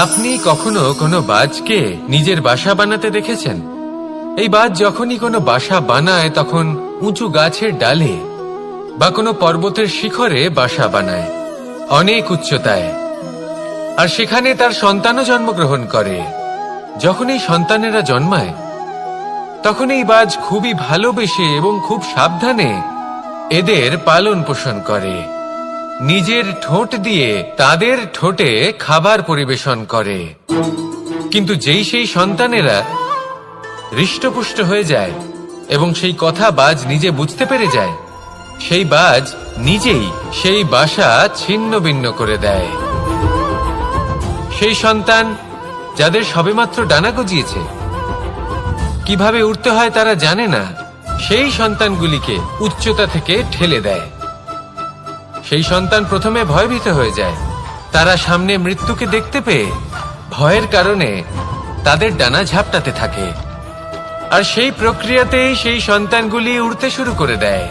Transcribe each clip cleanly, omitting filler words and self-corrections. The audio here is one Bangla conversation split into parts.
আপনি কখনো কোনো বাজকে নিজের বাসা বানাতে দেখেছেন? এই বাজ যখনই কোনো বাসা বানায় তখন উঁচু গাছের ডালে বা কোনো পর্বতের শিখরে বাসা বানায়, অনেক উচ্চতায়, আর সেখানে তার সন্তানও জন্মগ্রহণ করে। যখন এই সন্তানেরা জন্মায় তখন এই বাজ খুবই ভালোবেসে এবং খুব সাবধানে এদের পালন পোষণ করে, নিজের ঠোঁট দিয়ে তাদের ঠোঁটে খাবার পরিবেশন করে। কিন্তু যেই সেই সন্তানেরা হৃষ্টপুষ্ট হয়ে যায় এবং সেই কথা বাজ নিজে বুঝতে পেরে যায়, সেই বাজ নিজেই সেই বাসা ছিন্ন ভিন্ন করে দেয়। সেই সন্তান যাদের সবেমাত্র ডানা গজিয়েছে, কিভাবে উড়তে হয় তারা জানে না, সেই সন্তানগুলিকে উচ্চতা থেকে ঠেলে দেয়। সেই সন্তান প্রথমে ভয়ভীত হয়ে যায়। তারা সামনে মৃত্যুকে দেখতে পেয়ে ভয়ের কারণে তাদের ডানা ঝাপটাতে থাকে, আর সেই প্রক্রিয়াতেই সেই সন্তানগুলি উড়তে শুরু করে দেয়।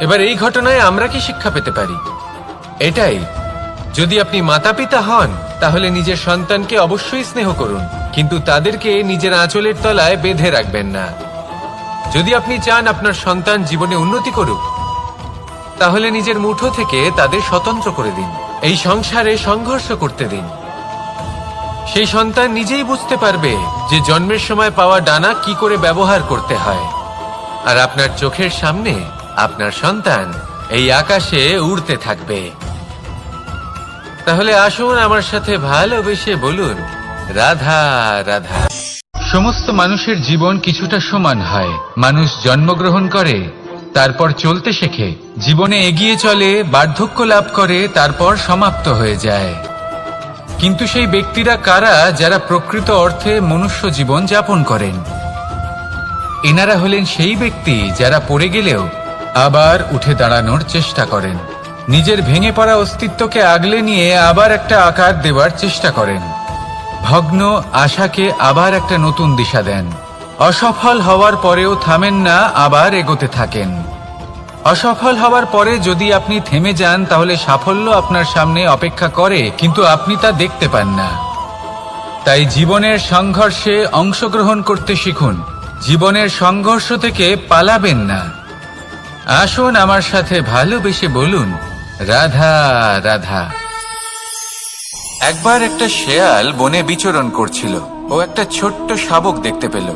এবার এই ঘটনায় আমরা কি শিক্ষা পেতে পারি? এটাই, যদি আপনি মাতা পিতা হন তাহলে নিজের সন্তানকে অবশ্যই স্নেহ করুন, কিন্তু তাদেরকে নিজের আঁচলের তলায় বেঁধে রাখবেন না। যদি আপনি চান আপনার সন্তান জীবনে উন্নতি করুক, তাহলে নিজের মুঠো থেকে তাদের স্বতন্ত্র করে দিন, এই সংসারে সংঘর্ষ করতে দিন। সেই সন্তান নিজেই বুঝতে পারবে যে জন্মের সময় পাওয়া ডানা কি করে ব্যবহার করতে হয়, আর আপনার চোখের সামনে আপনার সন্তান এই আকাশে উড়তে থাকবে। তাহলে আসুন আমার সাথে ভালোবেসে বলুন, রাধা রাধা। সমস্ত মানুষের জীবন কিছুটা সমান হয়। মানুষ জন্মগ্রহণ করে, তারপর চলতে শেখে, জীবনে এগিয়ে চলে, বার্ধক্য লাভ করে, তারপর সমাপ্ত হয়ে যায়। কিন্তু সেই ব্যক্তিরা কারা যারা প্রকৃত অর্থে মনুষ্য জীবন যাপন করেন? এনারা হলেন সেই ব্যক্তি যারা পড়ে গেলেও আবার উঠে দাঁড়ানোর চেষ্টা করেন, নিজের ভেঙে পড়া অস্তিত্বকে আগলে নিয়ে আবার একটা আকার দেওয়ার চেষ্টা করেন, ভগ্ন আশাকে আবার একটা নতুন দিশা দেন। অসফল হওয়ার পরেও থামেন না, আবার এগোতে থাকেন। অসফল হওয়ার পরে যদি আপনি থেমে যান তাহলে সাফল্য আপনার সামনে অপেক্ষা করে, কিন্তু আপনি তা দেখতে পান না। তাই জীবনের সংঘর্ষে অংশগ্রহণ করতে শিখুন, জীবনের সংঘর্ষ থেকে পালাবেন না। আসুন আমার সাথে ভালোবেসে বলুন, রাধা রাধা। একবার একটা শেয়াল বনে বিচরণ করছিল। ও একটা ছোট্ট শাবক দেখতে পেল।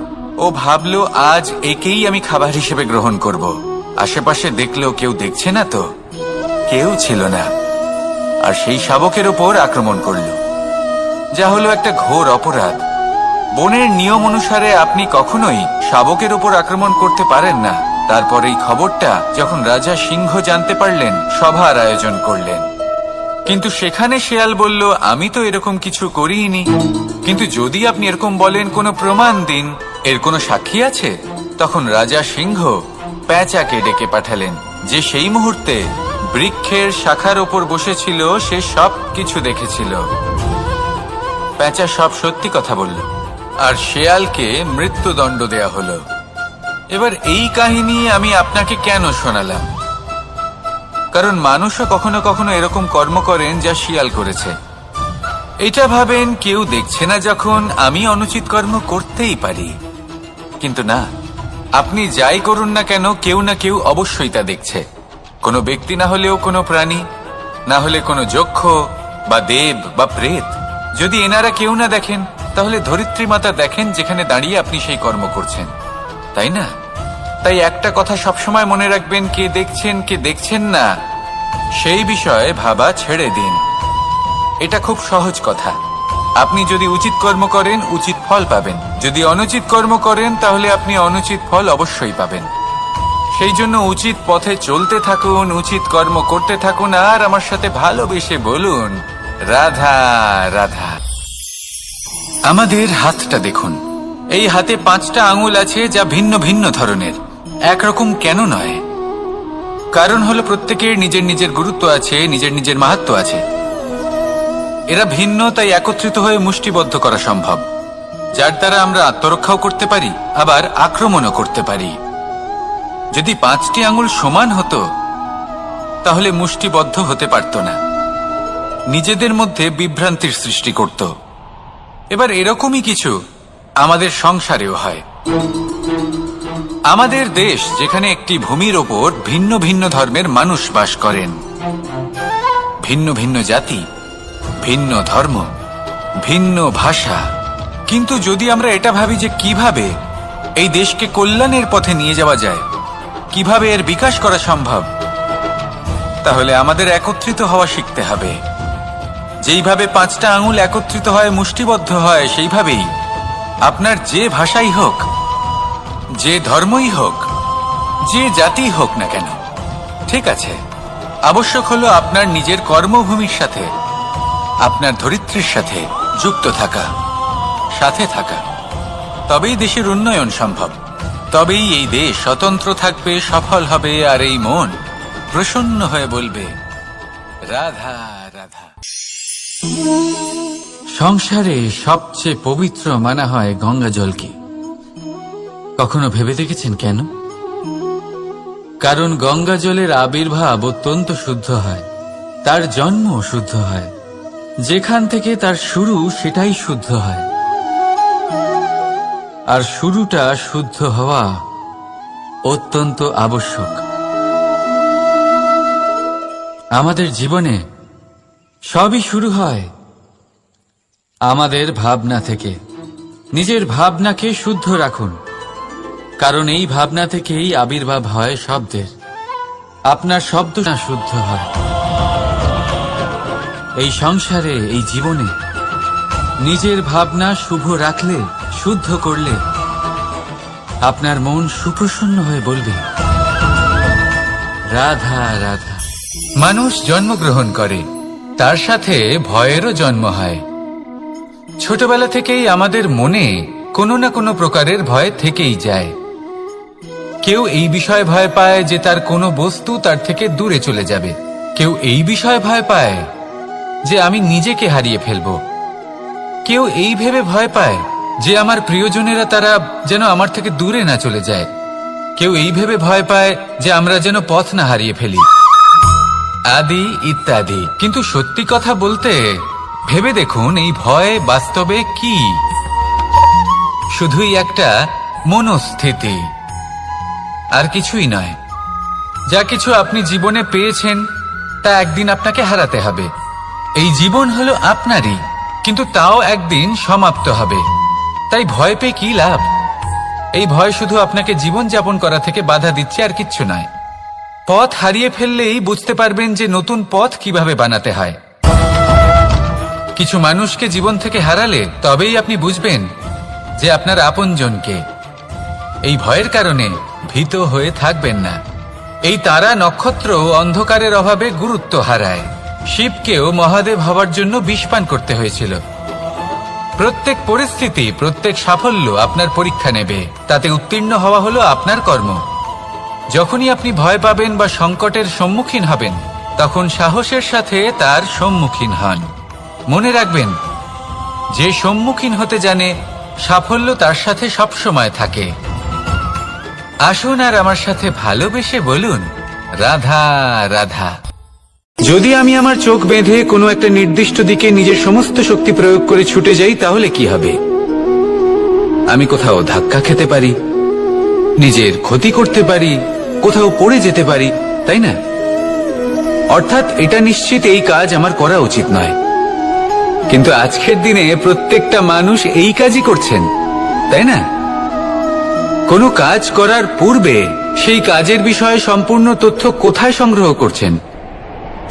ও ভাবলো, আজ একেই আমি খাবার হিসেবে গ্রহণ করব। আশেপাশে দেখলো কেউ দেখছে না, তো কেউ ছিল না, আর সেই শাবকের ওপর আক্রমণ করল, যা হলো একটা ঘোর অপরাধ। বনের নিয়ম অনুসারে আপনি কখনোই শাবকের ওপর আক্রমণ করতে পারেন না। তারপর এই খবরটা যখন রাজা সিংহ জানতে পারলেন, সভার আয়োজন করলেন। কিন্তু সেখানে শেয়াল বলল, আমি তো এরকম কিছু করিনি। কিন্তু যদি আপনি এরকম বলেন, কোনো প্রমাণ দিন, এর কোনো সাক্ষী আছে? তখন রাজা সিংহ পেঁচাকে ডেকে পাঠালেন, যে সেই মুহূর্তে বৃক্ষের শাখার ওপর বসেছিল, সে সব কিছু দেখেছিল। পেঁচা সব সত্যি কথা বলল, আর শেয়ালকে মৃত্যুদণ্ড দেয়া হলো। এবার এই কাহিনী আমি আপনাকে কেন শোনালাম? কারণ মানুষও কখনো কখনো এরকম কর্ম করেন যা শিয়াল করেছে। এটা ভাবেন কেউ দেখছে না, যখন আমি অনুচিত কর্ম করতেই পারি। কিন্তু না, আপনি যাই করুন না কেন, কেউ না কেউ অবশ্যই তা দেখছে। কোনো ব্যক্তি না হলেও কোনো প্রাণী, না হলে কোনো যক্ষ বা দেব বা প্রেত। যদি এনারা কেউ না দেখেন, তাহলে ধরিত্রী মাতা দেখেন, যেখানে দাঁড়িয়ে আপনি সেই কর্ম করছেন, তাই না? তাই একটা কথা সবসময় মনে রাখবেন, কে দেখছেন কে দেখছেন না সেই বিষয়ে ভাবা ছেড়ে দিন। এটা খুব সহজ কথা। আপনি যদি উচিত কর্ম করেন, উচিত ফল পাবেন। যদি অনুচিত কর্ম করেন, তাহলে আপনি অনুচিত ফল অবশ্যই পাবেন। সেই জন্য উচিত পথে চলতে থাকুন, উচিত কর্ম করতে থাকুন, আর আমার সাথে ভালোবেসে বলুন, রাধা রাধা। আমাদের হাতটা দেখুন। এই হাতে 5টা আঙুল আছে, যা ভিন্ন ভিন্ন ধরনের, একরকম কেন নয়? কারণ হলো প্রত্যেকের নিজের নিজের গুরুত্ব আছে, নিজের নিজের মাহাত্ম্য আছে। এরা ভিন্ন, তাই একত্রিত হয়ে মুষ্টিবদ্ধ করা সম্ভব, যার দ্বারা আমরা আত্মরক্ষাও করতে পারি, আবার আক্রমণও করতে পারি। যদি 5টি আঙুল সমান হতো, তাহলে মুষ্টিবদ্ধ হতে পারত না। নিজেদের মধ্যে বিভ্রান্তির সৃষ্টি করত। এবার এরকমই কিছু আমাদের সংসারেও হয়। আমাদের দেশ, যেখানে একটি ভূমির ওপর ভিন্ন ভিন্ন ধর্মের মানুষ বাস করেন, ভিন্ন ভিন্ন জাতি, ভিন্ন ধর্ম, ভিন্ন ভাষা, কিন্তু যদি আমরা এটা ভাবি যে কিভাবে এই দেশকে কল্যাণের পথে নিয়ে যাওয়া যায়, কিভাবে এর বিকাশ করা সম্ভব, তাহলে আমাদের একত্রিত হওয়া শিখতে হবে। যেইভাবে 5টা আঙুল একত্রিত হয়, মুষ্টিবদ্ধ হয়, সেইভাবেই আপনার যে ভাষাই হোক, যে ধর্মই হোক, যে জাতি হোক না কেন, ঠিক আছে, আবশ্যক হলো আপনার নিজের কর্মভূমির সাথে, আপনার ধরিত্রীর সাথে যুক্ত থাকা, সাথে থাকা। তবেই দেশের উন্নয়ন সম্ভব, তবেই এই দেশ স্বতন্ত্র থাকবে, সফল হবে, আর এই মন প্রসন্ন হয়ে বলবে রাধা রাধা। সংসারে সবচেয়ে পবিত্র মানা হয় গঙ্গা জলকে। কখনো ভেবে দেখেছেন কেন? কারণ গঙ্গা জলের আবির্ভাব অত্যন্ত শুদ্ধ হয়, তার জন্ম শুদ্ধ হয়, যেখান থেকে তার শুরু সেটাই শুদ্ধ হয়। আর শুরুটা শুদ্ধ হওয়া অত্যন্ত আবশ্যক। আমাদের জীবনে সবই শুরু হয় আমাদের ভাবনা থেকে। নিজের ভাবনাকে শুদ্ধ রাখুন, কারণ এই ভাবনা থেকেই আবির্ভাব হয় শব্দের। আপনার শব্দ না শুদ্ধ হয়, এই সংসারে, এই জীবনে নিজের ভাবনা শুভ রাখলে, শুদ্ধ করলে, আপনার মন সুপ্রসন্ন হয়ে বলবে রাধা রাধা। মানুষ জন্মগ্রহণ করে, তার সাথে ভয়েরও জন্ম হয়। ছোটবেলা থেকেই আমাদের মনে কোনো না কোনো প্রকারের ভয় থেকেই যায়। কেউ এই বিষয়ে ভয় পায় যে তার কোনো বস্তু তার থেকে দূরে চলে যাবে, কেউ এই বিষয়ে ভয় পায় যে আমি নিজেকে হারিয়ে ফেলব, কেউ এই ভেবে ভয় পায় যে আমার প্রিয়জনেরা তারা যেন আমার থেকে দূরে না চলে যায়, কেউ এই ভেবে ভয় পায় যে আমরা যেন পথ না হারিয়ে ফেলি, আদি ইত্যাদি। কিন্তু সত্যি কথা বলতে, ভেবে দেখুন এই ভয় বাস্তবে কি? শুধুই একটা মনস্থিতি, আর কিছুই নয়। যা কিছু আপনি জীবনে পেয়েছেন তা একদিন আপনাকে হারাতে হবে। এই জীবন হলো আপনারই, কিন্তু তাও একদিন সমাপ্ত হবে। তাই ভয় পেয়ে কি লাভ? এই ভয় শুধু আপনাকে জীবন যাপন করা থেকে বাধা দিচ্ছে, আর কিচ্ছু নয়। পথ হারিয়ে ফেললেই বুঝতে পারবেন যে নতুন পথ কিভাবে বানাতে হয়। কিছু মানুষকে জীবন থেকে হারালে তবেই আপনি বুঝবেন যে আপনার আপনজনকে। এই ভয়ের কারণে ভীত হয়ে থাকবেন না। এই তারা নক্ষত্র অন্ধকারের অভাবে গুরুত্ব হারায়। শিবকেও মহাদেব হওয়ার জন্য বিষ পান করতে হয়েছিল। প্রত্যেক পরিস্থিতি, প্রত্যেক সাফল্য আপনার পরীক্ষা নেবে, তাতে উত্তীর্ণ হওয়া হলো আপনার কর্ম। যখনই আপনি ভয় পাবেন বা সংকটের সম্মুখীন হবেন, তখন সাহসের সাথে তার সম্মুখীন হন। মনে রাখবেন, যে সম্মুখীন হতে জানে, সাফল্য তার সাথে সবসময় থাকে। আসুন আর আমার সাথে ভালোবেসে বলুন রাধা রাধা। যদি আমি আমার চোখ বেঁধে কোনো একটা নির্দিষ্ট দিকে নিজের সমস্ত শক্তি প্রয়োগ করে ছুটে যাই, তাহলে কি হবে? আমি কোথাও ধাক্কা খেতে পারি, নিজের ক্ষতি করতে পারি, কোথাও পড়ে যেতে পারি, তাই না? অর্থাৎ এটা নিশ্চিত এই কাজ আমার করা উচিত নয়। কিন্তু আজকের দিনে প্রত্যেকটা মানুষ এই কাজই করছেন, তাই না? কোনো কাজ করার পূর্বে সেই কাজের বিষয়ে সম্পূর্ণ তথ্য কোথায় সংগ্রহ করছেন?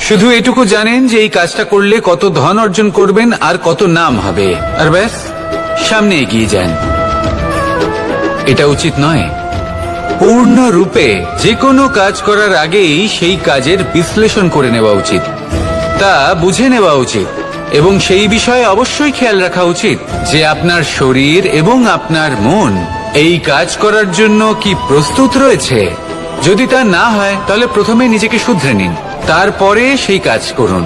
শুধু এটুকু জানেন যে এই কাজটা করলে কত ধন অর্জন করবেন আর কত নাম হবে, আর ব্যাস সামনে এগিয়ে যান। এটা উচিত নয়। পূর্ণরূপে যে কোনো কাজ করার আগেই সেই কাজের বিশ্লেষণ করে নেওয়া উচিত, তা বুঝে নেওয়া উচিত, এবং সেই বিষয়ে অবশ্যই খেয়াল রাখা উচিত যে আপনার শরীর এবং আপনার মন এই কাজ করার জন্য কি প্রস্তুত রয়েছে। যদি তা না হয়, তাহলে প্রথমে নিজেকে শুধরে নিন, তারপরে সেই কাজ করুন।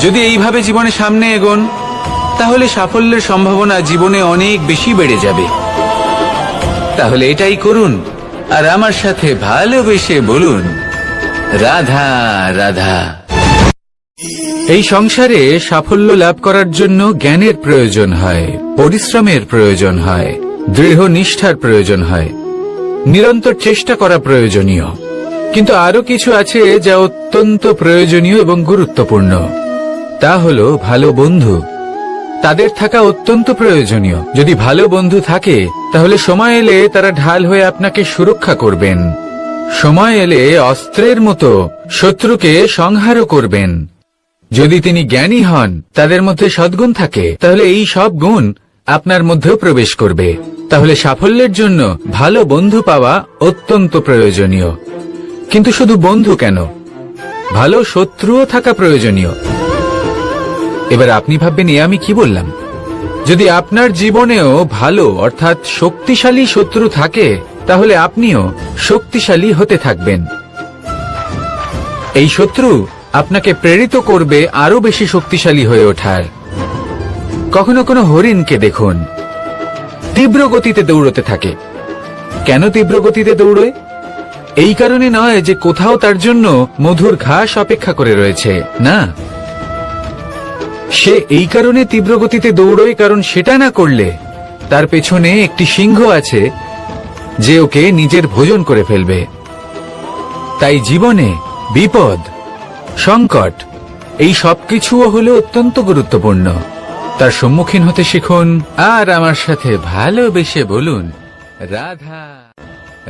যদি এইভাবে জীবনে সামনে এগোন, তাহলে সাফল্যের সম্ভাবনা জীবনে অনেক বেশি বেড়ে যাবে। তাহলে এটাই করুন, আর আমার সাথে ভালোবেসে বলুন রাধা রাধা। এই সংসারে সাফল্য লাভ করার জন্য জ্ঞানের প্রয়োজন হয়, পরিশ্রমের প্রয়োজন হয়, দৃঢ় নিষ্ঠার প্রয়োজন হয়, নিরন্তর চেষ্টা করা প্রয়োজনীয়। কিন্তু আরো কিছু আছে যা অত্যন্ত প্রয়োজনীয় এবং গুরুত্বপূর্ণ। তা হলো ভালো বন্ধু। তাদের থাকা অত্যন্ত প্রয়োজনীয়। যদি ভালো বন্ধু থাকে তাহলে সময় এলে তারা ঢাল হয়ে আপনাকে সুরক্ষা করবেন। সময় এলে অস্ত্রের মতো শত্রুকে সংহারও করবেন। যদি তিনি জ্ঞানী হন, তাদের মধ্যে সদ্গুণ থাকে, তাহলে এই সব গুণ আপনার মধ্যেও প্রবেশ করবে। তাহলে সাফল্যের জন্য ভালো বন্ধু পাওয়া অত্যন্ত প্রয়োজনীয়। কিন্তু শুধু বন্ধু কেন, ভালো শত্রুও থাকা প্রয়োজনীয়। এবার আপনি ভাববেন, এ আমি কি বললাম? যদি আপনার জীবনেও ভালো অর্থাৎ শক্তিশালী শত্রু থাকে, তাহলে আপনিও শক্তিশালী হতে থাকবেন। এই শত্রু আপনাকে প্রেরিত করবে আরো বেশি শক্তিশালী হয়ে ওঠার। কখনো কোনো হরিণকে দেখুন, তীব্র গতিতে দৌড়তে থাকে। কেন তীব্র গতিতে দৌড়য়? এই কারণে নয় যে কোথাও তার জন্য মধুর ঘাস অপেক্ষা করে রয়েছে, না। সে এই কারণে তীব্র গতিতে দৌড়য় কারণ সেটা না করলে তার পেছনে একটি সিংহ আছে যে ওকে নিজের ভোজন করে ফেলবে। তাই জীবনে বিপদ, সংকট, এই সবকিছুও হলো অত্যন্ত গুরুত্বপূর্ণ। তার সম্মুখীন হতে শিখুন আর আমার সাথে ভালোবেসে বলুন, রাধা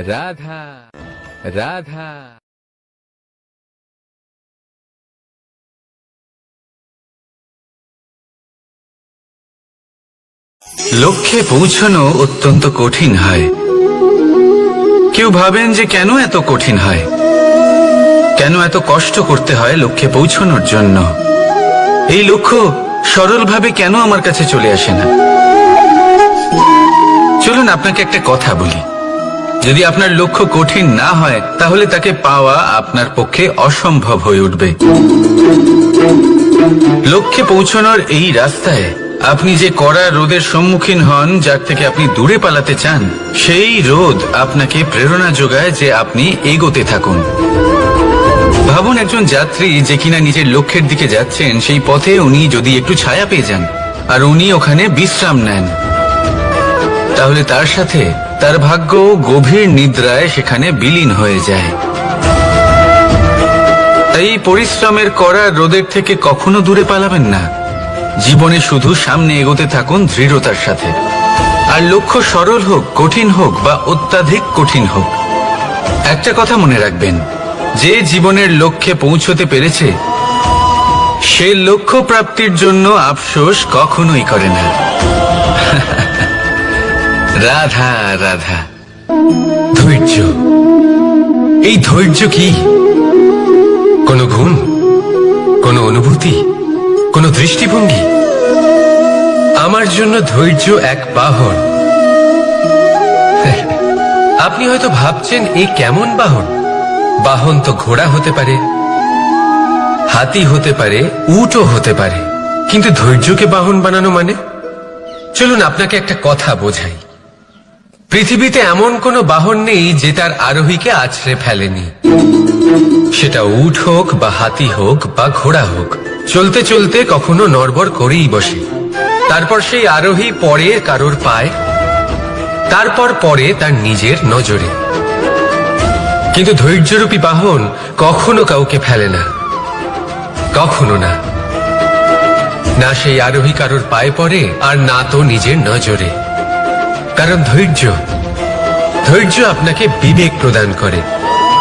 রাধা রাধা। লক্ষ্যে পৌঁছানো অত্যন্ত কঠিন হয়। কেউ ভাবেন যে কেন এত কঠিন হয়, কেন এত কষ্ট করতে হয় লক্ষ্যে পৌঁছানোর জন্য। এই লক্ষ্য সরলভাবে কেন আমার কাছে চলে আসে না? চলুন আপনাকে একটা কথা বলি, যদি আপনার লক্ষ্য কঠিন না হয় তাহলে তাকে পাওয়া আপনার পক্ষে অসম্ভব হয়ে উঠবে। লক্ষ্যে পৌঁছানোর এই রাস্তায় আপনি যে কড়া রোদের সম্মুখীন হন, যার থেকে আপনি দূরে পালাতে চান, সেই রোদ আপনাকে প্রেরণা যোগায় যে আপনি এগোতে থাকুন। ভাবুন একজন যাত্রী যে কিনা নিজের লক্ষ্যের দিকে যাচ্ছেন, সেই পথে উনি যদি একটু ছায়া পেয়ে যান আর উনি ওখানে বিশ্রাম নেন, তাহলে তার সাথে তার ভাগ্য গভীর নিদ্রায় সেখানে বিলীন হয়ে যায়। তাই পরিশ্রমের কড়া রোদের থেকে কখনো দূরে পালাবেন না। জীবনে শুধু সামনে এগোতে থাকুন দৃঢ়তার সাথে। আর লক্ষ্য সরল হোক, কঠিন হোক বা অত্যাধিক কঠিন হোক, একটা কথা মনে রাখবেন, যে জীবনের লক্ষ্যে পৌঁছতে পেরেছে সে লক্ষ্য প্রাপ্তির জন্য আফসোস কখনোই করে না। রাধা রাধা। ধৈর্য, এই ধৈর্য কি কোনো গুণ, কোনো অনুভূতি, কোনো দৃষ্টিভঙ্গি? আমার জন্য ধৈর্য এক বাহন। আপনি হয়তো ভাবছেন, এই কেমন বাহন? বাহন তো ঘোড়া হতে পারে, হাতি হতে পারে, উটও হতে পারে, কিন্তু ধৈর্যকে বাহন বানানো মানে? চলুন আপনাকে একটা কথা বোঝাই। পৃথিবীতে এমন কোনো বাহন নেই যে তার আরোহীকে আছড়ে ফেলেনি। সেটা উট হোক বা হাতি হোক বা ঘোড়া হোক, চলতে চলতে কখনো নড়বড় করেই বসে। তারপর সেই আরোহী পরে কারোর পায়, তারপর পরে তার নিজের নজরে। কিন্তু ধৈর্যরূপী বাহন কখনো কাউকে ফেলে না, কখনো না। না সেই আরোহী কারোর পায়ে পড়ে আর না তো নিজের নজরে। কারণ ধৈর্য আপনাকে বিবেক প্রদান করে,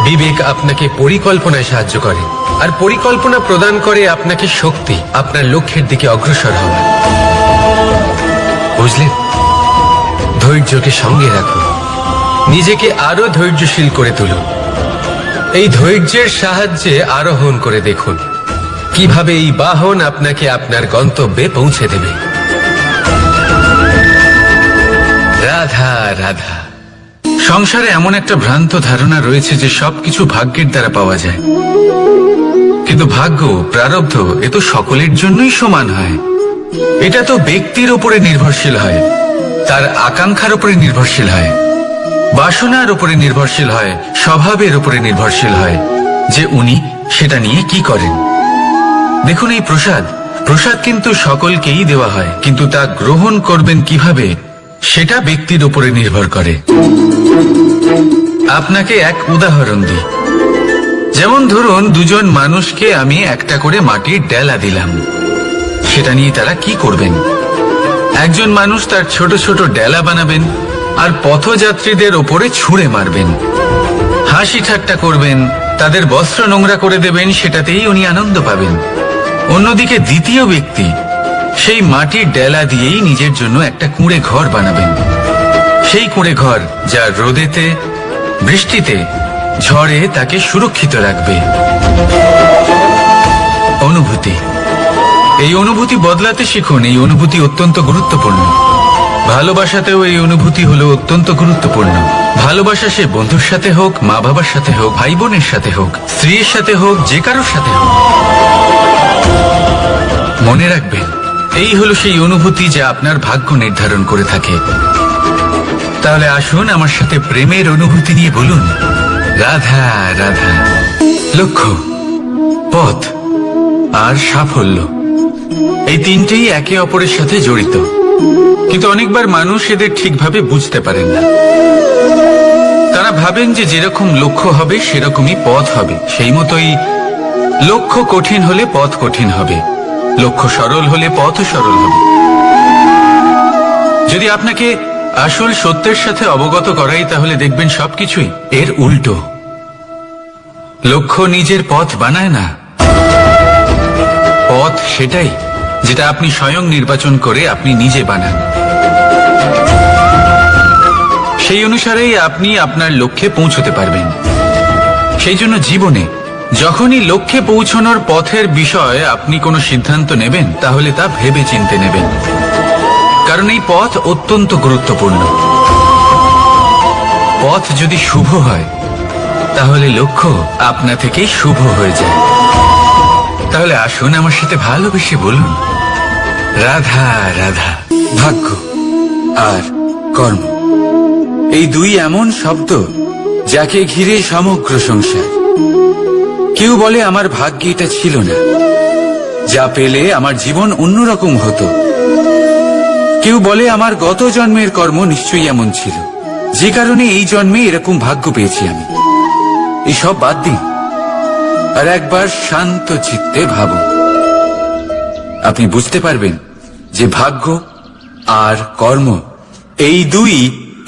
বিবেক আপনাকে পরিকল্পনায় সাহায্য করে, আর পরিকল্পনা প্রদান করে আপনাকে শক্তি, আপনার লক্ষ্যের দিকে অগ্রসর হওয়ার। বুঝলেন? ধৈর্যকে সঙ্গে রাখুন, নিজেকে আরো ধৈর্যশীল করে তুলুন। এই ধৈর্যের সাহায্যে আরোহণ করে দেখুন কিভাবে এই বাহন আপনাকে আপনার গন্তব্যে পৌঁছে দেবে। রাধা রাধা। সংসারে এমন একটা ভ্রান্ত ধারণা রয়েছে যে সবকিছু ভাগ্যের দ্বারা পাওয়া যায়, কিন্তু ভাগ্য, প্রারব্ধ এ তো সকলের জন্যই সমান হয়। এটা তো ব্যক্তির উপরে নির্ভরশীল হয়, তার আকাঙ্ক্ষার উপরে নির্ভরশীল হয়, বাসনার উপরে নির্ভরশীল হয়, স্বভাবের উপরে নির্ভরশীল হয় যে উনি সেটা নিয়ে কি করেন। দেখুন, এই প্রসাদ প্রসাদ কিন্তু সকলকেই দেওয়া হয়, কিন্তু তা গ্রহণ করবেন কিভাবে সেটা ব্যক্তির উপরে নির্ভর করে। আপনাকে এক উদাহরণ দিই। যেমন ধরুন, দুজন মানুষকে আমি একটা করে মাটির ডেলা দিলাম, সেটা নিয়ে তারা কি করবেন? একজন মানুষ তার ছোট ছোট ডেলা বানাবেন আর পথযাত্রীদের ওপরে ছুঁড়ে মারবেন, হাসি ঠাট্টা করবেন, তাদের বস্ত্র নোংরা করে দেবেন, সেটাতেই উনি আনন্দ পাবেন। অন্যদিকে দ্বিতীয় ব্যক্তি সেই মাটির ডেলা দিয়েই নিজের জন্য একটা কুঁড়ে ঘর বানাবেন। সেই কুঁড়ে ঘর যা রোদেতে, বৃষ্টিতে, ঝড়ে তাকে সুরক্ষিত রাখবে। অনুভূতি, এই অনুভূতি বদলাতে শিখুন। এই অনুভূতি অত্যন্ত গুরুত্বপূর্ণ। ভালোবাসাতেও এই অনুভূতি হলো অত্যন্ত গুরুত্বপূর্ণ। ভালোবাসা সে বন্ধুর সাথে হোক, মা বাবার সাথে হোক, ভাই বোনের সাথে হোক, স্ত্রীর সাথে হোক, যে কারোর সাথে হোক। মনে রাখবেন, এই হলো সেই অনুভূতি যা আপনার ভাগ্য নির্ধারণ করে থাকে। তাহলে আসুন আমার সাথে প্রেমের অনুভূতি নিয়ে বলুন, রাধা রাধা। লক্ষ্য, পথ আর সাফল্য, এই তিনটেই একে অপরের সাথে জড়িত, কিন্তু অনেকবার মানুষ এদের ঠিকভাবে বুঝতে পারেন না। তারা ভাবেন যে যেরকম লক্ষ্য হবে সেরকমই পথ হবে, সেই মতোই লক্ষ্য কঠিন হলে পথ কঠিন হবে, লক্ষ্য সরল হলে পথও সরল হবে। যদি আপনাকে আসল সত্যের সাথে অবগত করাই, তাহলে দেখবেন সবকিছুই এর উল্টো। লক্ষ্য নিজের পথ বানায় না, পথ সেটাই যেটা আপনি স্বয়ং নির্বাচন করে আপনি নিজে বানান। সেই অনুসারেই আপনি আপনার লক্ষ্যে পৌঁছতে পারবেন। সেই জন্য জীবনে যখনই লক্ষ্যে পৌঁছানোর পথের বিষয়ে আপনি কোনো সিদ্ধান্ত নেবেন, তাহলে তা ভেবে চিন্তে নেবেন, কারণ এই পথ অত্যন্ত গুরুত্বপূর্ণ। পথ যদি শুভ হয়, তাহলে লক্ষ্য আপনা থেকেই শুভ হয়ে যায়। তাহলে আসুন আমার সাথে ভালোবেসে বলুন, রাধা রাধা। ভাগ্য আর কর্ম, এই দুই এমন শব্দ যাকে ঘিরে সমগ্র সংসার। কেউ বলে আমার ভাগ্যে এটা ছিল না, যা পেলে আমার জীবন অন্যরকম হতো। কেউ বলে আমার গত জন্মের কর্ম নিশ্চয়ই এমন ছিল, যে কারণে এই জন্মে এরকম ভাগ্য পেয়েছি আমি। এসব বাদ দিন আর একবার শান্ত চিত্তে ভাবুন। আপনি বুঝতে পারবেন যে ভাগ্য আর কর্ম এই দুই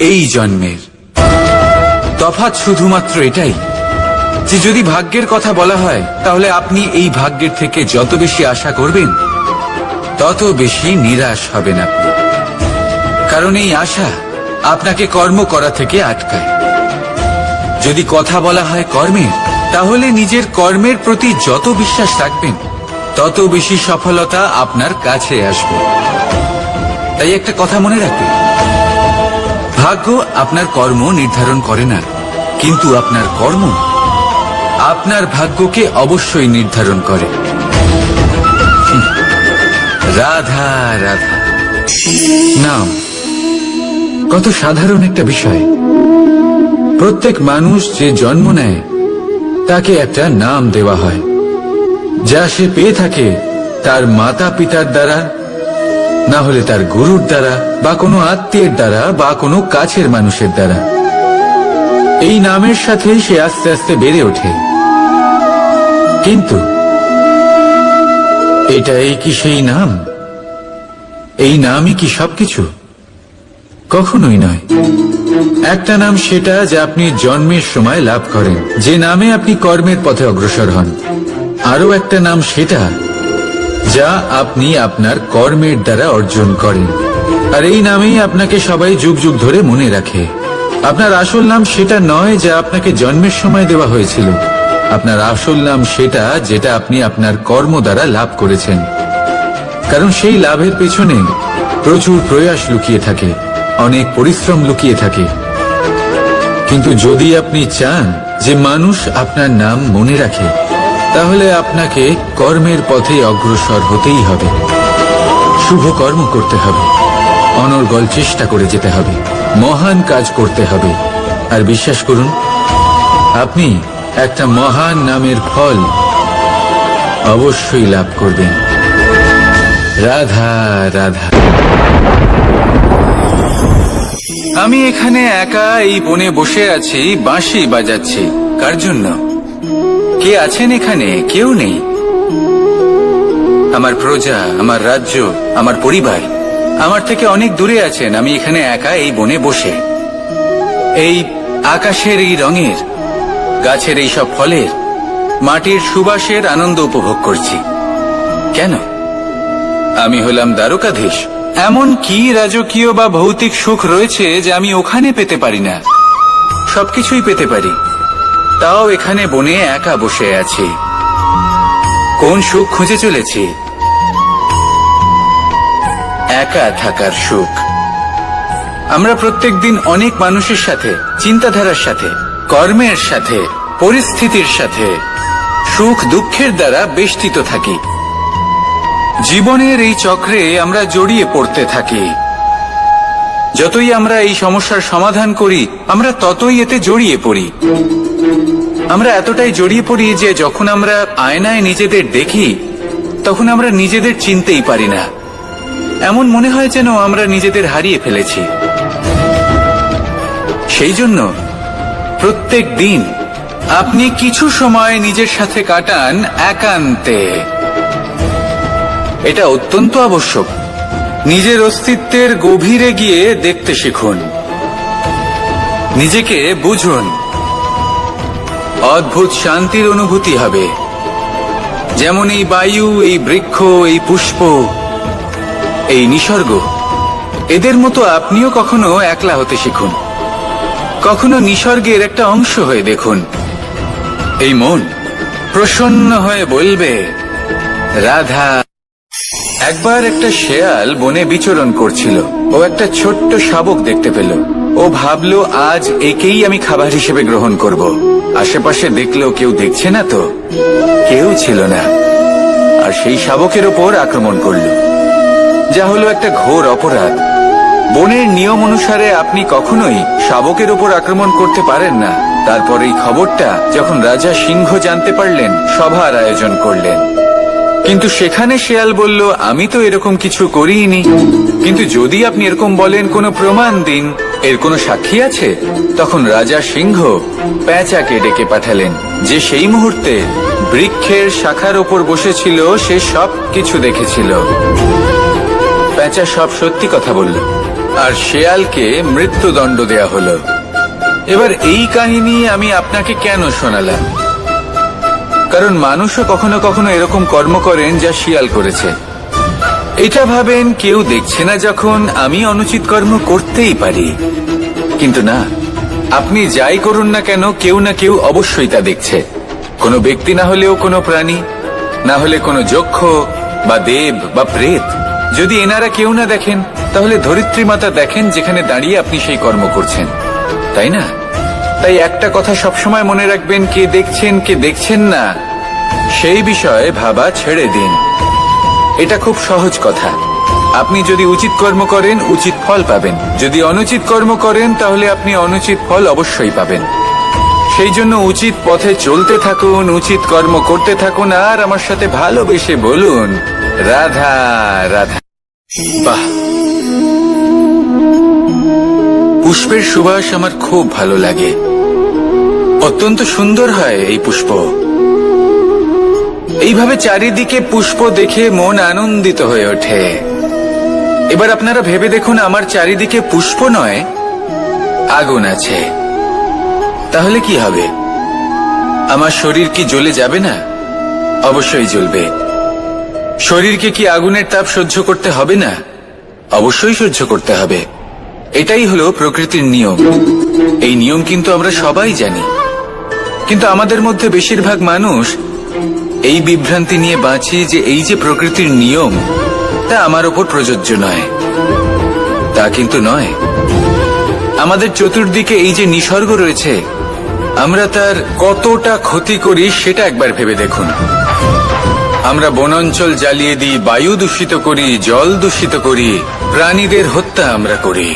এই জন্মের। তফাৎ শুধুমাত্র এটাই যে যদি ভাগ্যের কথা বলা হয়, তাহলে আপনি এই ভাগ্যের থেকে যত বেশি আশা করবেন, তত বেশি নিরাশ হবেন আপনি। কারণ এই আশা আপনাকে কর্ম করা থেকে আটকায়। যদি কথা বলা হয় কর্মের, তাহলে নিজের কর্মের প্রতি যত বিশ্বাস রাখবেন, তত বেশি সফলতা আপনার কাছে আসবে। তাই একটা কথা মনে রাখবেন, ভাগ্য আপনার কর্ম নির্ধারণ করে না, কিন্তু আপনার কর্ম আপনার ভাগ্যকে অবশ্যই নির্ধারণ করে। রাধা রাধা। নাম কত সাধারণ একটা বিষয়। প্রত্যেক মানুষ যে জন্ম নেয়, তাকে একটা নাম দেওয়া হয়, যা সে পেয়ে থাকে তার মাতা পিতার দ্বারা, না হলে তার গুরুর দ্বারা, বা কোনো আত্মীয়ের দ্বারা, বা কোনো কাছের মানুষের দ্বারা। এই নামের সাথে সে আস্তে আস্তে বেড়ে ওঠে। কিন্তু এটাই কি সেই নাম? এই নামই কি সবকিছু? কখনোই নয়। একটা নাম সেটা যা আপনি জন্মের সময় লাভ করেন, যে নামে আপনি কর্মের পথে অগ্রসর হন। আরো একটা নাম সেটা যা আপনি আপনার কর্মের দ্বারা অর্জন করেন, আর এই নামেই আপনাকে সবাই যুগ যুগ ধরে মনে রাখে। আপনার আসল নাম সেটা নয় যা আপনাকে জন্মের সময় দেওয়া হয়েছিল। আপনার আসল নাম সেটা যেটা আপনি আপনার কর্ম দ্বারা লাভ করেছেন, কারণ সেই লাভের পেছনে প্রচুর প্রয়াস লুকিয়ে থাকে, অনেক পরিশ্রম লুকিয়ে থাকে। কিন্তু যদি আপনি চান যে মানুষ আপনার নাম মনে রাখে, তাহলে আপনাকে কর্মের পথে অগ্রসর হতেই হবে। শুভ কর্ম করতে হবে, অনর্গল চেষ্টা করে যেতে হবে, মহান কাজ করতে হবে। আর বিশ্বাস করুন, আপনি একটা মহান নামের ফল অবশ্যই লাভ করবেন। রাধা রাধা। আমি এখানে একা এই বনে বসে আছি, বাঁশি বাজাচ্ছি। কার জন্য? কে আছেন এখানে? কেউ নেই। আমার প্রজা, আমার রাজ্য, আমার পরিবার আমার থেকে অনেক দূরে আছেন। আমি এখানে একা এই বনে বসে এই আকাশের এই রঙের, গাছের এই সব ফলের, মাটির সুবাসের আনন্দ উপভোগ করছি। কেন? আমি হলাম দ্বারকাধীশ। এমন কি রাজকীয় বা ভৌতিক সুখ রয়েছে যে আমি ওখানে পেতে পারি না? সবকিছুই পেতে পারি, তাও এখানে বনে একা বসে আছি। কোন সুখ খুঁজে চলেছি? একা থাকার সুখ। আমরা প্রত্যেকদিন অনেক মানুষের সাথে, চিন্তাধারার সাথে, কর্মের সাথে, পরিস্থিতির সাথে, সুখ দুঃখের দ্বারা বেষ্টিত থাকি। জীবনের এই চক্রে আমরা জড়িয়ে পড়তে থাকি। যতই আমরা এই সমস্যার সমাধান করি, আমরা ততই এতে জড়িয়ে পড়ি। আমরা এতটাই জড়িয়ে পড়ি যে যখন আমরা আয়নায় নিজেদের দেখি, তখন আমরা নিজেদের চিনতেই পারি না। এমন মনে হয় যেন আমরা নিজেদের হারিয়ে ফেলেছি। সেই জন্য প্রত্যেক দিন আপনি কিছু সময় নিজের সাথে কাটান একান্তে। এটা অত্যন্ত আবশ্যক। নিজের অস্তিত্বের গভীরে গিয়ে দেখতে শিখুন, নিজেকে বুঝুন। অদ্ভুত শান্তির অনুভূতি হবে। যেমন এই বায়ু, এই বৃক্ষ, এই পুষ্প, এই নিসর্গ, এদের মতো আপনিও কখনো একলা হতে শিখুন। কখনো নিসর্গের একটা অংশ হয়ে দেখুন। এই মন প্রসন্ন হয়ে বলবে রাধা। একবার একটা শেয়াল বনে বিচরণ করছিল। ও একটা ছোট্ট শাবক দেখতে পেল। ও ভাবলো আজ একেই আমি খাবার হিসেবে গ্রহণ করব। আশেপাশে দেখলো কেউ দেখছে না তো, কেউ ছিল না। আর সেই শাবকের ওপর আক্রমণ করল, যা হলো একটা ঘোর অপরাধ। বনের নিয়ম অনুসারে আপনি কখনোই শাবকের ওপর আক্রমণ করতে পারেন না। তারপর এই খবরটা যখন রাজা সিংহ জানতে পারলেন, সভার আয়োজন করলেন। কিন্তু সেখানে শেয়াল বলল, আমি তো এরকম কিছু করিনি। কিন্তু যদি আপনি এরকম বলেন, কোনো প্রমাণ দিন, এর কোনো সাক্ষী আছে? তখন রাজা সিংহ পেঁচাকে ডেকে পাঠালেন, যে সেই মুহূর্তে বৃক্ষের শাখার ওপর বসেছিল। সে সব কিছু দেখেছিল। পেঁচা সব সত্যি কথা বলল, আর শেয়ালকে মৃত্যুদণ্ড দেয়া হলো। এবার এই কাহিনী আমি আপনাকে কেন শোনালাম? কারণ মানুষও কখনো কখনো এরকম কর্ম করেন যা শিয়াল করেছে। এটা ভাবেন কেউ দেখছে না, যখন আমি অনুচিত কর্ম করতেই পারি। কিন্তু না, আপনি যাই করুন না কেন, কেউ না কেউ অবশ্যই তা দেখছে। কোনো ব্যক্তি না হলেও কোনো প্রাণী, না হলে কোনো যক্ষ বা দেব বা প্রেত। যদি এনারা কেউ না দেখেন, তাহলে ধরিত্রী মাতা দেখেন, যেখানে দাঁড়িয়ে আপনি সেই কর্ম করছেন, তাই না? তাই একটা কথা সবসময় মনে রাখবেন, কে দেখছেন কে দেখছেন না সেই বিষয়ে ভাবা ছেড়ে দিন। এটা খুব সহজ কথা। আপনি যদি উচিত কর্ম করেন, উচিত ফল পাবেন। যদি অনুচিত কর্ম করেন, তাহলে আপনি অনুচিত ফল অবশ্যই পাবেন। সেই জন্য উচিত পথে চলতে থাকুন, উচিত কর্ম করতে থাকুন, আর আমার সাথে ভালোবেসে বলুন রাধা রাধা। বাহ, পুষ্পের সুবাস আমার খুব ভালো লাগে। অত্যন্ত সুন্দর হয় এই পুষ্প। এইভাবে চারিদিকে পুষ্প দেখে মন আনন্দিত হয়ে ওঠে। এবার আপনারা ভেবে দেখুন, আমার চারিদিকে পুষ্প নয়, আগুন আছে। তাহলে কি হবে? আমার শরীর কি জ্বলে যাবে না? অবশ্যই জ্বলবে। শরীরকে কি আগুনের তাপ সহ্য করতে হবে না? অবশ্যই সহ্য করতে হবে। এটাই হলো প্রকৃতির নিয়ম। এই নিয়ম কিন্তু আমরা সবাই জানি, কিন্তু আমাদের মধ্যে বেশিরভাগ মানুষ এই বিভ্রান্তি নিয়ে বাঁচি যে এই যে প্রকৃতির নিয়ম, তা আমার ওপর প্রযোজ্য নয়। তা কিন্তু নয়। আমাদের চতুর্দিকে এই যে নিসর্গ রয়েছে, আমরা তার কতটা ক্ষতি করি সেটা একবার ভেবে দেখুন। আমরা বনাঞ্চল জ্বালিয়ে দিই, বায়ু দূষিত করি, জল দূষিত করি, প্রাণীদের হত্যা আমরা করি।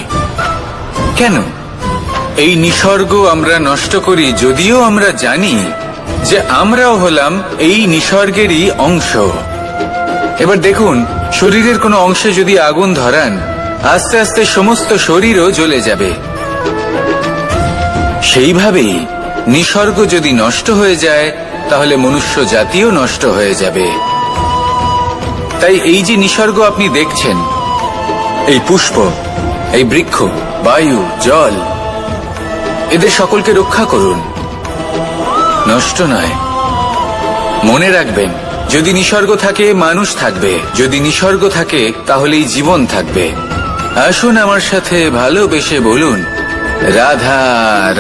কেন? এই নিসর্গ আমরা নষ্ট করি, যদিও আমরা জানি যে আমরাও হলাম এই নিসর্গেরই অংশ। এবার দেখুন, শরীরের কোনো অংশে যদি আগুন ধরান, আস্তে আস্তে সমস্ত শরীরও জ্বলে যাবে। সেইভাবেই নিসর্গ যদি নষ্ট হয়ে যায়, তাহলে মনুষ্য জাতিও নষ্ট হয়ে যাবে। তাই এই যে নিসর্গ আপনি দেখছেন, এই পুষ্প, এই বৃক্ষ, বায়ু, জল, এদের সকলকে রক্ষা করুন, নষ্ট নয়। মনে রাখবেন, যদি নিসর্গ থাকে মানুষ থাকবে, যদি নিসর্গ থাকে তাহলেই জীবন থাকবে। আসুন আমার সাথে ভালোবেসে বলুন, রাধা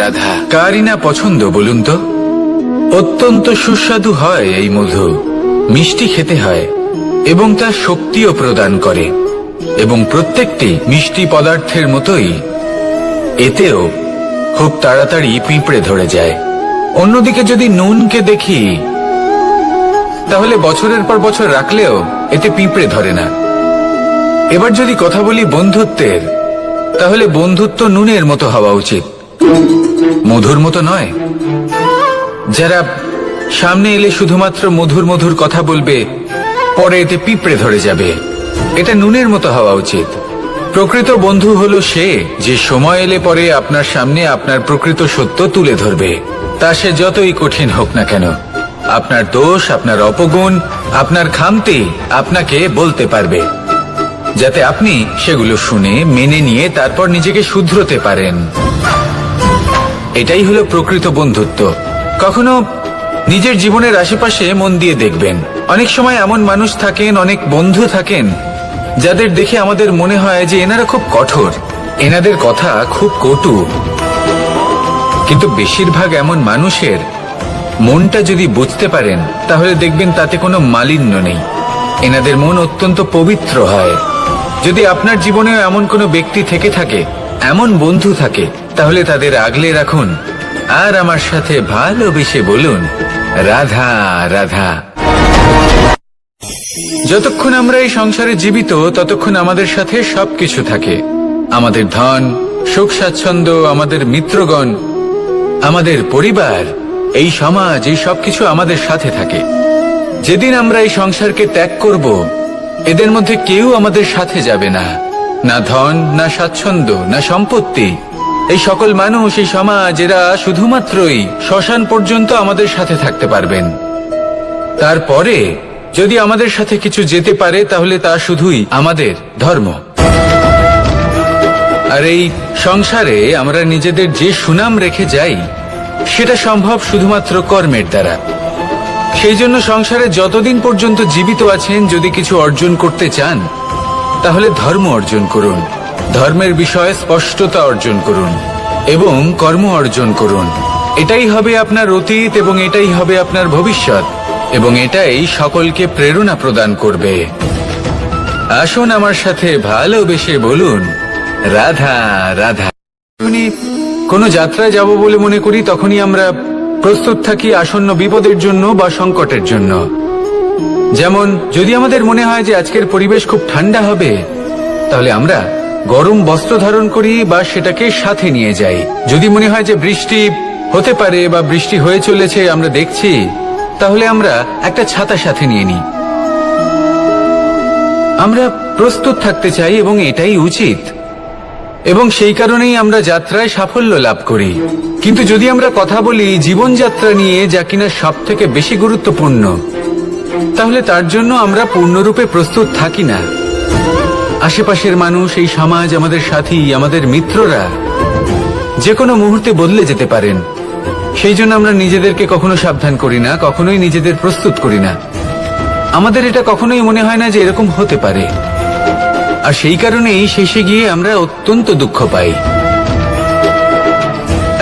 রাধা। কারই না পছন্দ বলুন তো? অত্যন্ত সুস্বাদু হয় এই মধু, মিষ্টি খেতে হয় এবং তা শক্তিও প্রদান করে। এবং প্রত্যেকটি মিষ্টি পদার্থের মতোই এতেও খুব তাড়াতাড়ি পিঁপড়ে ধরে যায়। অন্যদিকে যদি নুনকে দেখি, তাহলে বছরের পর বছর রাখলেও এতে পিঁপড়ে ধরে না। এবার যদি কথা বলি বন্ধুত্বের, তাহলে বন্ধুত্ব নুনের মতো হওয়া উচিত, মধুর মতো নয়। যারা সামনে এলে শুধুমাত্র মধুর মধুর কথা বলবে, পরে এতে পিঁপড়ে ধরে যাবে, এটা নুনের মতো হওয়া উচিত। প্রকৃত বন্ধু হলো সে, যে সময় এলে পরে আপনার সামনে আপনার প্রকৃত সত্য তুলে ধরবে, তা সে যতই কঠিন হোক না কেন। আপনার দোষ, আপনার অপগুণ, আপনার খামতি আপনাকে বলতে পারবে, যাতে আপনি সেগুলো শুনে মেনে নিয়ে তারপর নিজেকে শুধরোতে পারেন। এটাই হলো প্রকৃত বন্ধুত্ব। কখনো নিজের জীবনের আশেপাশে মন দিয়ে দেখবেন, অনেক সময় এমন মানুষ থাকেন, অনেক বন্ধু থাকেন, যাদের দেখে আমাদের মনে হয় যে এনারা খুব কঠোর, এনাদের কথা খুব কটু। কিন্তু বেশিরভাগ এমন মানুষের মনটা যদি বুঝতে পারেন, তাহলে দেখবেন তাতে কোনো মালিন্য নেই, এনাদের মন অত্যন্ত পবিত্র হয়। যদি আপনার জীবনেও এমন কোনো ব্যক্তি থেকে থাকে, এমন বন্ধু থাকে, তাহলে তাদের আগলে রাখুন আর আমার সাথে ভালোবেসে বলুন, রাধা রাধা। যতক্ষণ আমরা এই সংসারে জীবিত, ততক্ষণ আমাদের সাথে সবকিছু থাকে, আমাদের ধন, সুখ স্বাচ্ছন্দ্য, আমাদের মিত্রগণ, আমাদের পরিবার, এই সমাজ, এই সবকিছু আমাদের সাথে থাকে। যেদিন আমরা এই সংসারকে ত্যাগ করব, এদের মধ্যে কেউ আমাদের সাথে যাবে না, না ধন, না স্বাচ্ছন্দ্য, না সম্পত্তি। এই সকল মানুষ, এই সমাজ, এরা শুধুমাত্রই শ্মশান পর্যন্ত আমাদের সাথে থাকতে পারবেন। তারপরে যদি আমাদের সাথে কিছু যেতে পারে, তাহলে তা শুধুই আমাদের ধর্ম। আর এই সংসারে আমরা নিজেদের যে সুনাম রেখে যাই, সেটা সম্ভব শুধুমাত্র কর্মের দ্বারা। সেই জন্য সংসারে যতদিন পর্যন্ত জীবিত আছেন, যদি কিছু অর্জন করতে চান, তাহলে ধর্ম অর্জন করুন, ধর্মের বিষয়ে স্পষ্টতা অর্জন করুন এবং কর্ম অর্জন করুন। এটাই হবে আপনার অতীত এবং এটাই হবে আপনার ভবিষ্যৎ, এবং এটাই সকলকে প্রেরণা প্রদান করবে। আসুন আমার সাথে ভালোবেসে বলুন, রাধা রাধা। কোনো যাত্রায় যাব বলে মনে করি, তখনই আমরা প্রস্তুত থাকি আসন্ন বিপদের জন্য বা সংকটের জন্য। যেমন যদি আমাদের মনে হয় যে আজকের পরিবেশ খুব ঠান্ডা হবে, তাহলে আমরা গরম বস্ত্র ধারণ করি বা সেটাকে সাথে নিয়ে যাই। যদি মনে হয় যে বৃষ্টি হতে পারে বা বৃষ্টি হয়ে চলেছে, আমরা দেখছি, তাহলে আমরা একটা ছাতা সাথে নিয়ে নিই। আমরা প্রস্তুত থাকতে চাই এবং এটাই উচিত, এবং সেই কারণেই আমরা যাত্রায় সাফল্য লাভ করি। কিন্তু যদি আমরা কথা বলি জীবনযাত্রা নিয়ে, যা কিনা সব থেকে বেশি গুরুত্বপূর্ণ, তাহলে তার জন্য আমরা পূর্ণরূপে প্রস্তুত থাকি না। আশেপাশের মানুষ, এই সমাজ, আমাদের সাথী, আমাদের মিত্ররা যে কোনো মুহূর্তে বদলে যেতে পারেন। সেই জন্য আমরা নিজেদেরকে কখনো সাবধান করি না, কখনোই নিজেদের প্রস্তুত করি না। আমাদের এটা কখনোই মনে হয় না যে এরকম হতে পারে, আর সেই কারণেই শেষে গিয়ে আমরা অত্যন্ত দুঃখ পাই।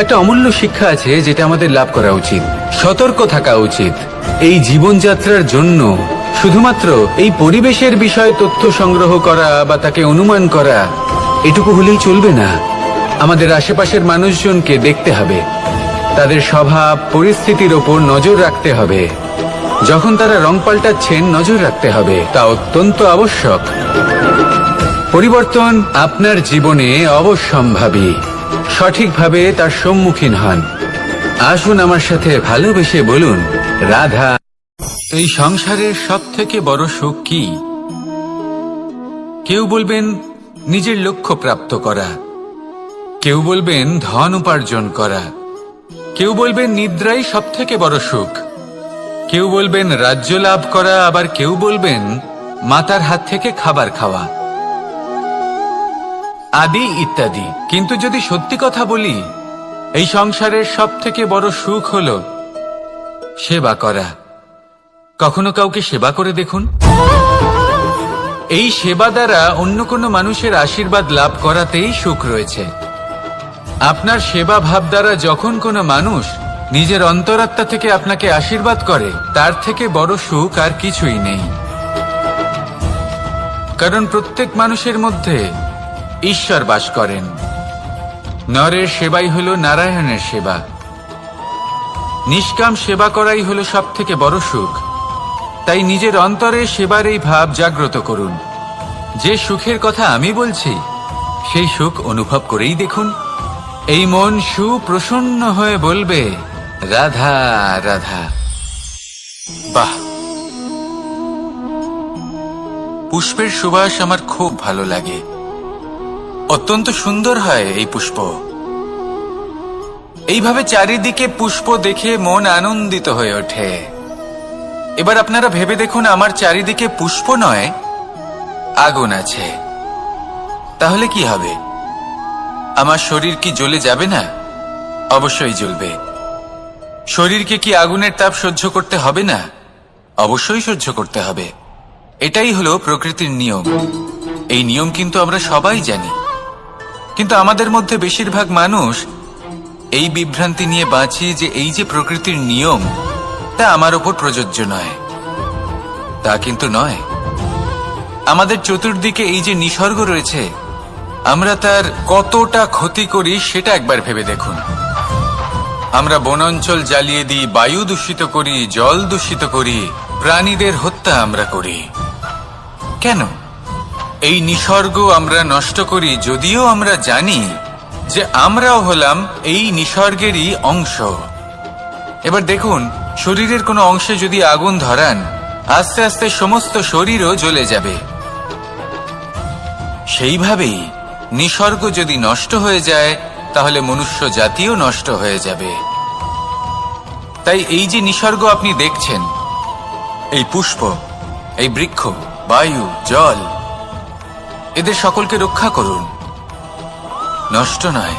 একটা অমূল্য শিক্ষা আছে যেটা আমাদের লাভ করা উচিত, সতর্ক থাকা উচিত। এই জীবনযাত্রার জন্য শুধুমাত্র এই পরিবেশের বিষয়ে তথ্য সংগ্রহ করা বা তাকে অনুমান করা, এটুকু হলেই চলবে না। আমাদের আশেপাশের মানুষজনকে দেখতে হবে, তাদের স্বভাব, পরিস্থিতির ওপর নজর রাখতে হবে। যখন তারা রং পাল্টাচ্ছেন, নজর রাখতে হবে, তা অত্যন্ত আবশ্যক। পরিবর্তন আপনার জীবনে অবশ্যম্ভাবী, সঠিকভাবে তার সম্মুখীন হন। আসুন আমার সাথে ভালোবেসে বলুন, রাধা। এই সংসারের সব থেকে বড় সুখ কি? কেউ বলবেন নিজের লক্ষ্য প্রাপ্ত করা, কেউ বলবেন ধন উপার্জন করা, কেউ বলবেন নিদ্রাই সব থেকে বড় সুখ, কেউ বলবেন রাজ্য লাভ করা, আবার কেউ বলবেন মাতার হাত থেকে খাবার খাওয়া, আদি ইত্যাদি। কিন্তু যদি সত্যি কথা বলি, এই সংসারের সব থেকে বড় সুখ হল সেবা করা। কখনো কাউকে সেবা করে দেখুন। এই সেবা দ্বারা অন্য কোনো মানুষের আশীর্বাদ লাভ করাতেই সুখ রয়েছে। আপনার সেবা ভাব দ্বারা যখন কোনো মানুষ নিজের অন্তরাত্মা থেকে আপনাকে আশীর্বাদ করে, তার থেকে বড় সুখ আর কিছুই নেই। কারণ প্রত্যেক মানুষের মধ্যে ঈশ্বর বাস করেন। নরের সেবাই হল নারায়ণের সেবা। নিষ্কাম সেবা করাই হল সব থেকে বড় সুখ। তাই নিজের অন্তরে সেবার এই ভাব জাগ্রত করুন। যে সুখের কথা আমি বলছি, সেই সুখ অনুভব করেই দেখুন। এই মন সুপ্রসন্ন হয়ে বলবে, রাধা রাধা। বাহ, পুষ্পের সুবাস আমার খুব ভালো লাগে। অত্যন্ত সুন্দর হয় এই পুষ্প। এইভাবে চারিদিকে পুষ্প দেখে মন আনন্দিত হয়ে ওঠে। এবার আপনারা ভেবে দেখুন, আমার চারিদিকে পুষ্প নয়, আগুন আছে। তাহলে কি হবে? আমার শরীর কি জ্বলে যাবে না? অবশ্যই জ্বলবে। শরীরকে কি আগুনের তাপ সহ্য করতে হবে না? অবশ্যই সহ্য করতে হবে। এটাই হলো প্রকৃতির নিয়ম। এই নিয়ম কিন্তু আমরা সবাই জানি, কিন্তু আমাদের মধ্যে বেশিরভাগ মানুষ এই বিভ্রান্তি নিয়ে বাঁচি যে এই যে প্রকৃতির নিয়ম, তা আমার ওপর প্রযোজ্য নয়। তা কিন্তু নয়। আমাদের চতুর্দিকে এই যে নিসর্গ রয়েছে, আমরা তার কতটা ক্ষতি করি সেটা একবার ভেবে দেখুন। আমরা বনাঞ্চল জ্বালিয়ে দিই, বায়ু দূষিত করি, জল দূষিত করি, প্রাণীদের হত্যা আমরা করি। কেন? এই নিসর্গ আমরা নষ্ট করি, যদিও আমরা জানি যে আমরাও হলাম এই নিসর্গেরই অংশ। এবার দেখুন, শরীরের কোনো অংশে যদি আগুন ধরান, আস্তে আস্তে সমস্ত শরীরও জ্বলে যাবে। সেইভাবেই নিসর্গ যদি নষ্ট হয়ে যায়, তাহলে মনুষ্য জাতিও নষ্ট হয়ে যাবে। তাই এই যে নিসর্গ আপনি দেখছেন, এই পুষ্প, এই বৃক্ষ, বায়ু, জল, এদের সকলকে রক্ষা করুন, নষ্ট নয়।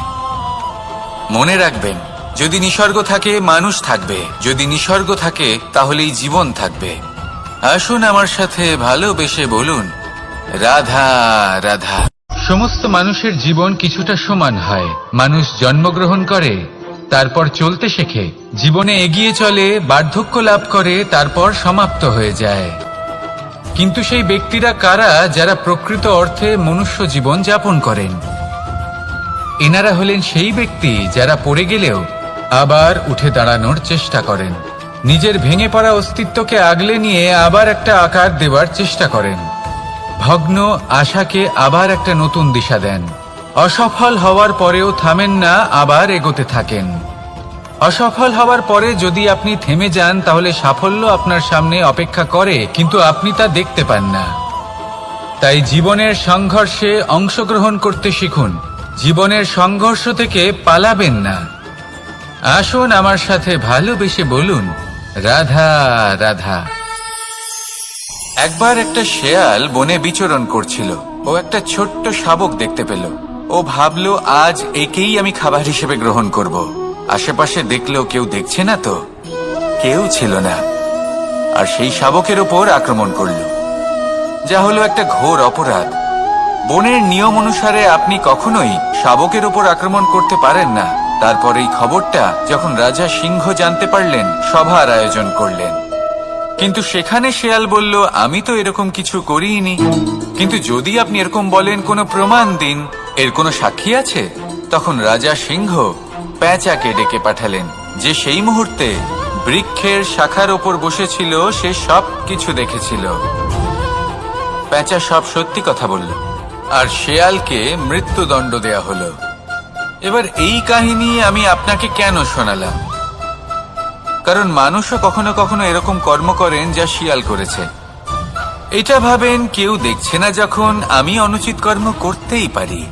মনে রাখবেন, যদি নিসর্গ থাকে মানুষ থাকবে, যদি নিসর্গ থাকে তাহলেই জীবন থাকবে। আসুন আমার সাথে ভালোবেসে বলুন, রাধা রাধা। সমস্ত মানুষের জীবন কিছুটা সমান হয়। মানুষ জন্মগ্রহণ করে, তারপর চলতে শেখে, জীবনে এগিয়ে চলে, বার্ধক্য লাভ করে, তারপর সমাপ্ত হয়ে যায়। কিন্তু সেই ব্যক্তিরা কারা যারা প্রকৃত অর্থে মনুষ্য জীবন যাপন করেন? এনারা হলেন সেই ব্যক্তি যারা পড়ে গেলেও আবার উঠে দাঁড়ানোর চেষ্টা করেন, নিজের ভেঙে পড়া অস্তিত্বকে আগলে নিয়ে আবার একটা আকার দেওয়ার চেষ্টা করেন, ভগ্ন আশাকে আবার একটা নতুন দিশা দেন। অসফল হওয়ার পরেও থামেন না, আবার এগোতে থাকেন। অসফল হওয়ার পরে যদি আপনি থেমে যান, তাহলে সাফল্য আপনার সামনে অপেক্ষা করে, কিন্তু আপনি তা দেখতে পান না। তাই জীবনের সংঘর্ষে অংশগ্রহণ করতে শিখুন। জীবনের সংঘর্ষ থেকে পালাবেন না। আসুন আমার সাথে ভালোবেসে বলুন, রাধা রাধা। একবার একটা শেয়াল বনে বিচরণ করছিল। ও একটা ছোট্ট শাবক দেখতে পেল। ও ভাবলো, আজ একেই আমি খাবার হিসেবে গ্রহণ করব। আশেপাশে দেখলো কেউ দেখছে না তো, কেউ ছিল না, আর সেই শাবকের ওপর আক্রমণ করল, যা হলো একটা ঘোর অপরাধ। বনের নিয়ম অনুসারে আপনি কখনোই শাবকের ওপর আক্রমণ করতে পারেন না। তারপর এই খবরটা যখন রাজা সিংহ জানতে পারলেন, সভার আয়োজন করলেন। কিন্তু সেখানে শেয়াল বলল, আমি তো এরকম কিছু করিনি। কিন্তু যদি আপনি এরকম বলেন, কোনো প্রমাণ দিন, এর কোনো সাক্ষী আছে? তখন রাজা সিংহ পেঁচাকে ডেকে পাঠালেন, যে সেই মুহূর্তে বৃক্ষের শাখার ওপর বসেছিল। সে সব কিছু দেখেছিল। পেঁচা সব সত্যি কথা বলল, আর শেয়ালকে মৃত্যুদণ্ড দেয়া হলো। এবার এই কাহিনী আমি আপনাকে কেন শোনালাম? কারণ মানুষও কখনো কখনো এরকম কর্ম করেন যা শিয়াল করেছে। এটা ভাবেন কেউ দেখছে না যখন আমি অনুচিত কর্ম করতেই পারি,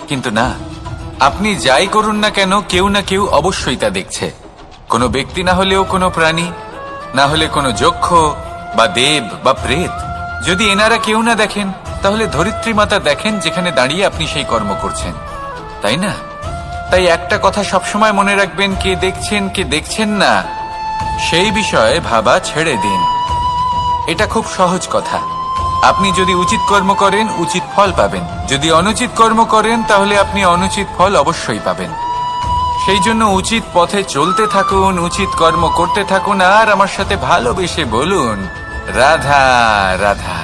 কিন্তু না, আপনি যাই করুন না কেন কেউ না কেউ অবশ্যই তা দেখছে। কোনো ব্যক্তি না হলেও কোনো প্রাণী, না হলে কোনো যক্ষ বা দেব বা প্রেত। যদি এনারা কেউ না দেখেন, তাহলে ধরিত্রী মাতা দেখেন যেখানে দাঁড়িয়ে আপনি সেই কর্ম করছেন, তাই না? তাই একটা কথা সবসময় মনে রাখবেন, কে দেখছেন কে দেখছেন না সেই বিষয়ে ভাবা ছেড়ে দিন। এটা খুব সহজ কথা। আপনি যদি উচিত কর্ম করেন উচিত ফল পাবেন, যদি অনুচিত কর্ম করেন তাহলে আপনি অনুচিত ফল অবশ্যই পাবেন। সেই জন্য উচিত পথে চলতে থাকুন, উচিত কর্ম করতে থাকুন, আর আমার সাথে ভালোবেসে বলুন রাধা রাধা।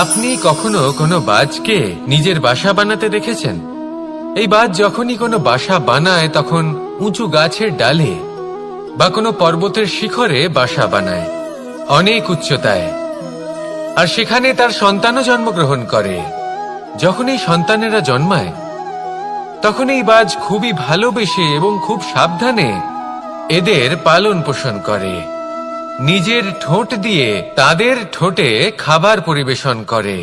আপনি কখনো কোনো বাজকে নিজের বাসা বানাতে দেখেছেন? এই বাজ যখনই কোনো বাসা বানায় তখন উঁচু গাছের ডালে বা কোনো পর্বতের শিখরে বাসা বানায়, অনেক উচ্চতায়, আর সেখানে তার সন্তানও জন্মগ্রহণ করে। যখন এই সন্তানেরা জন্মায় তখন এই বাজ খুবই ভালোবেসে এবং খুব সাবধানে এদের পালন পোষণ করে। নিজের ঠোঁট দিয়ে তাদের ঠোঁটে খাবার পরিবেশন করে।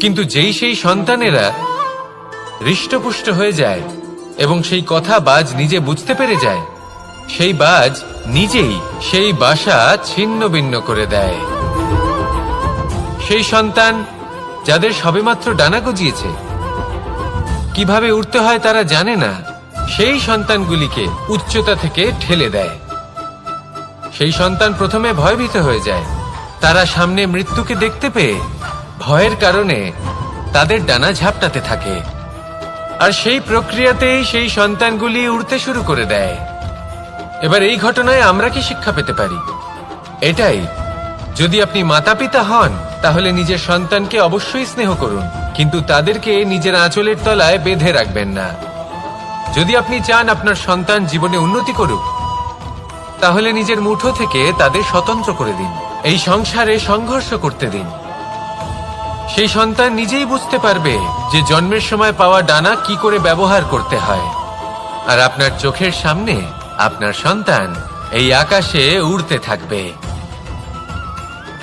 কিন্তু যেই সেই সন্তানেরা হৃষ্টপুষ্ট হয়ে যায় এবং সেই কথা বাজ নিজে বুঝতে পেরে যায়, সেই বাজ নিজেই সেই বাসা ছিন্ন ভিন্ন করে দেয়। সেই সন্তান যাদের সবেমাত্র ডানা গজিয়েছে, কিভাবে উড়তে হয় তারা জানে না, সেই সন্তানগুলিকে উচ্চতা থেকে ঠেলে দেয়। সেই সন্তান প্রথমে ভয়ভীত হয়ে যায়। তারা সামনে মৃত্যুকে দেখতে পেয়ে ভয়ের কারণে তাদের ডানা ঝাপটাতে থাকে, আর সেই প্রক্রিয়াতেই সেই সন্তানগুলি উড়তে শুরু করে দেয়। এবার এই ঘটনায় আমরা কি শিক্ষা পেতে পারি? এটাই, যদি আপনি মাতা পিতা হন তাহলে নিজের সন্তানকে অবশ্যই স্নেহ করুন, কিন্তু তাদেরকে নিজের আঁচলের তলায় বেঁধে রাখবেন না। যদি আপনি চান আপনার সন্তান জীবনে উন্নতি করুক, তাহলে নিজের মুঠো থেকে তাদের স্বতন্ত্র করে দিন। এই সংসারে সংঘর্ষ করতে দিন। সেই সন্তান নিজেই বুঝতে পারবে যে জন্মের সময় পাওয়া ডানা কি করে ব্যবহার করতে হয়। আর আপনার চোখের সামনে আপনার সন্তান এই আকাশে উড়তে থাকবে।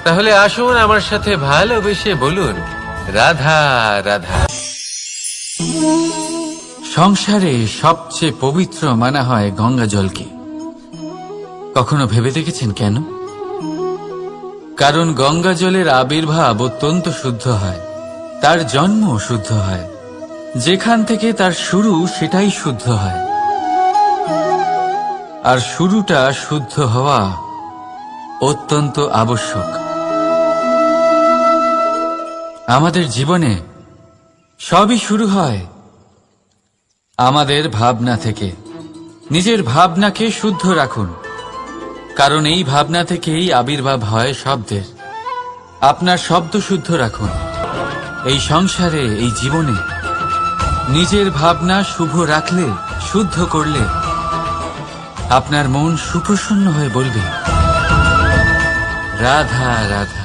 তাহলে আসুন আমার সাথে ভালোবেসে বলুন রাধা রাধা। সংসারে সবচেয়ে পবিত্র মানা হয় গঙ্গা জলকে। কখনো ভেবে দেখেছেন কেন? কারণ গঙ্গা জলের আবির্ভাব অত্যন্ত শুদ্ধ হয়, তার জন্ম শুদ্ধ হয়, যেখান থেকে তার শুরু সেটাই শুদ্ধ হয়। আর শুরুটা শুদ্ধ হওয়া অত্যন্ত আবশ্যক। আমাদের জীবনে সবই শুরু হয় আমাদের ভাবনা থেকে। নিজের ভাবনাকে শুদ্ধ রাখুন, কারণ এই ভাবনা থেকেই আবির্ভাব হয় শব্দের। আপনার শব্দ শুদ্ধ রাখুন। এই সংসারে, এই জীবনে নিজের ভাবনা শুভ রাখলে, শুদ্ধ করলে আপনার মন সুপ্রসন্ন হয়ে বলবে রাধা রাধা।